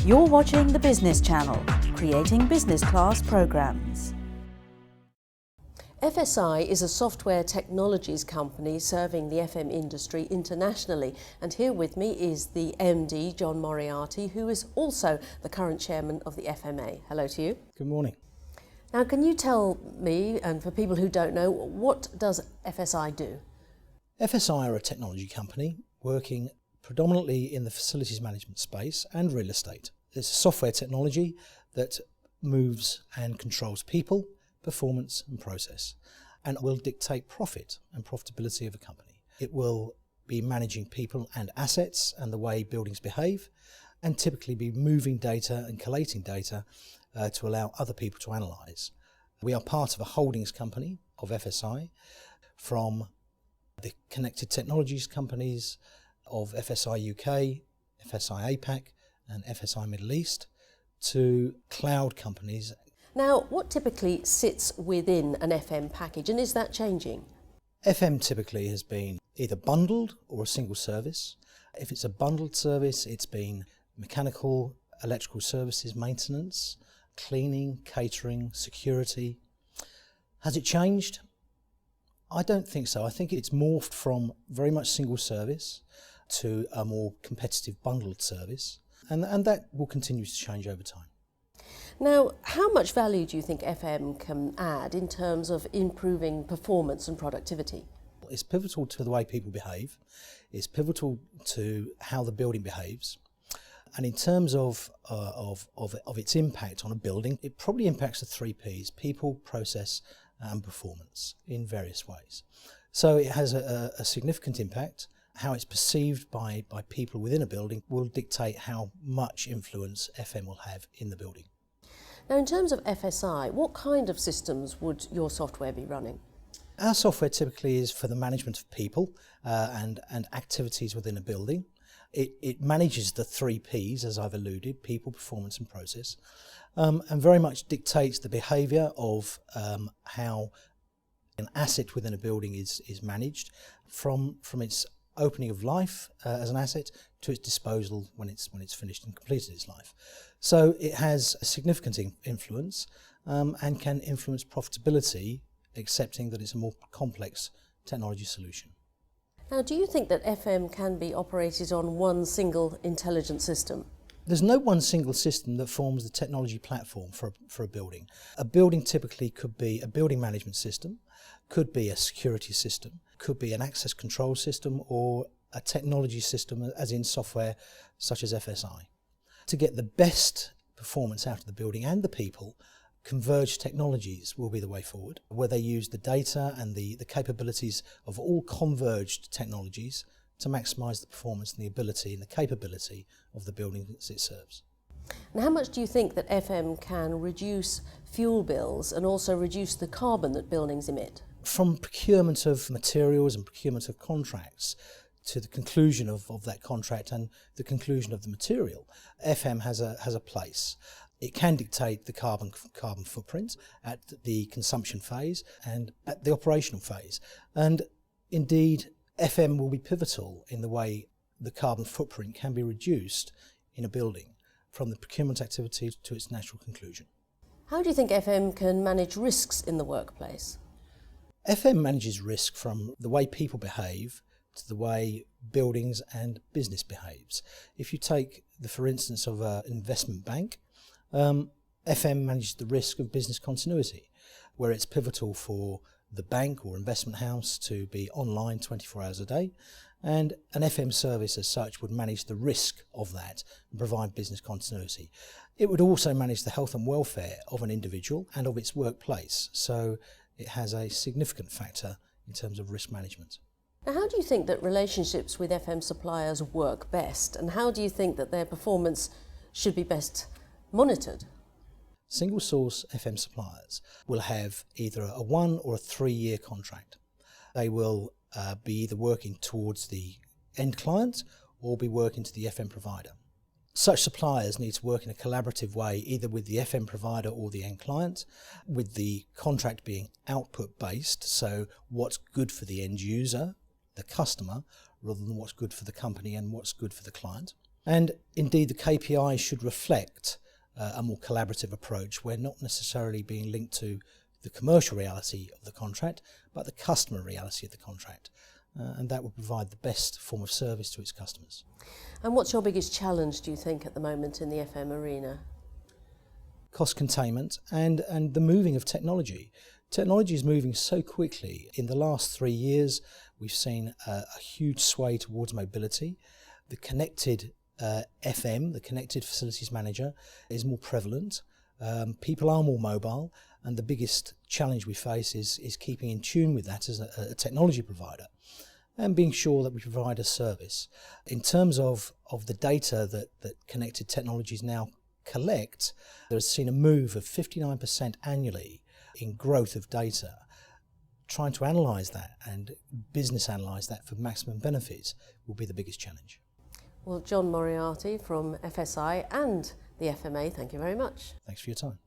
You're watching the Business Channel, creating business class programs. FSI is a software technologies company serving the FM industry internationally. And here with me is the MD, John Moriarty, who is also the current chairman of the FMA. Hello to you. Good morning. Now, can you tell me, and for people who don't know, what does FSI do? FSI are a technology company working predominantly in the facilities management space and real estate. It's a software technology that moves and controls people, performance and process, and will dictate profit and profitability of a company. It will be managing people and assets and the way buildings behave, and typically be moving data and collating data to allow other people to analyse. We are part of a holdings company of FSI, from the connected technologies companies of FSI UK, FSI APAC and FSI Middle East, to cloud companies. Now, what typically sits within an FM package, and is that changing? FM typically has been either bundled or a single service. If it's a bundled service, it's been mechanical, electrical services, maintenance, cleaning, catering, security. Has it changed? I don't think so. I think it's morphed from very much single service to a more competitive bundled service, and that will continue to change over time. Now, how much value do you think FM can add in terms of improving performance and productivity? It's pivotal to the way people behave. It's pivotal to how the building behaves. And in terms of its impact on a building, it probably impacts the 3 Ps: people, process and performance, in various ways. So it has a significant impact. How it's perceived by people within a building will dictate how much influence FM will have in the building. Now, in terms of FSI, what kind of systems would your software be running? Our software typically is for the management of people and activities within a building. It manages the 3 Ps, as I've alluded: people, performance and process, and very much dictates the behaviour of how an asset within a building is managed, from its opening of life as an asset to its disposal when it's finished and completed its life. So it has a significant influence and can influence profitability, accepting that it's a more complex technology solution. Now, do you think that FM can be operated on one single intelligent system? There's no one single system that forms the technology platform for a building. A building typically could be a building management system, could be a security system, could be an access control system, or a technology system, as in software such as FSI. To get the best performance out of the building and the people, converged technologies will be the way forward, where they use the data and the capabilities of all converged technologies to maximise the performance and the ability and the capability of the building that it serves. And how much do you think that FM can reduce fuel bills and also reduce the carbon that buildings emit? From procurement of materials and procurement of contracts to the conclusion of that contract and the conclusion of the material, FM has a place. It can dictate the carbon footprint at the consumption phase and at the operational phase. And indeed, FM will be pivotal in the way the carbon footprint can be reduced in a building, from the procurement activity to its natural conclusion. How do you think FM can manage risks in the workplace? FM manages risk from the way people behave to the way buildings and business behaves. If you take for instance of an investment bank, FM manages the risk of business continuity, where it's pivotal for the bank or investment house to be online 24 hours a day, and an FM service as such would manage the risk of that and provide business continuity. It would also manage the health and welfare of an individual and of its workplace, so it has a significant factor in terms of risk management. Now, how do you think that relationships with FM suppliers work best, and how do you think that their performance should be best monitored? Single source FM suppliers will have either a 1 or a 3-year contract. They will be either working towards the end client or be working to the FM provider. Such suppliers need to work in a collaborative way, either with the FM provider or the end client, with the contract being output based, so what's good for the end user, the customer, rather than what's good for the company and what's good for the client. And indeed, the KPIs should reflect a more collaborative approach where not necessarily being linked to the commercial reality of the contract, but the customer reality of the contract. And that will provide the best form of service to its customers. And what's your biggest challenge, do you think, at the moment in the FM arena? Cost containment and the moving of technology. Technology is moving so quickly. In the last 3 years, we've seen a huge sway towards mobility. The connected FM, the connected facilities manager, is more prevalent. People are more mobile, and the biggest challenge we face is keeping in tune with that as a technology provider and being sure that we provide a service. In terms of the data that connected technologies now collect, there has seen a move of 59% annually in growth of data. Trying to analyse that and business analyse that for maximum benefits will be the biggest challenge. Well, John Moriarty from FSI and the FMA, thank you very much. Thanks for your time.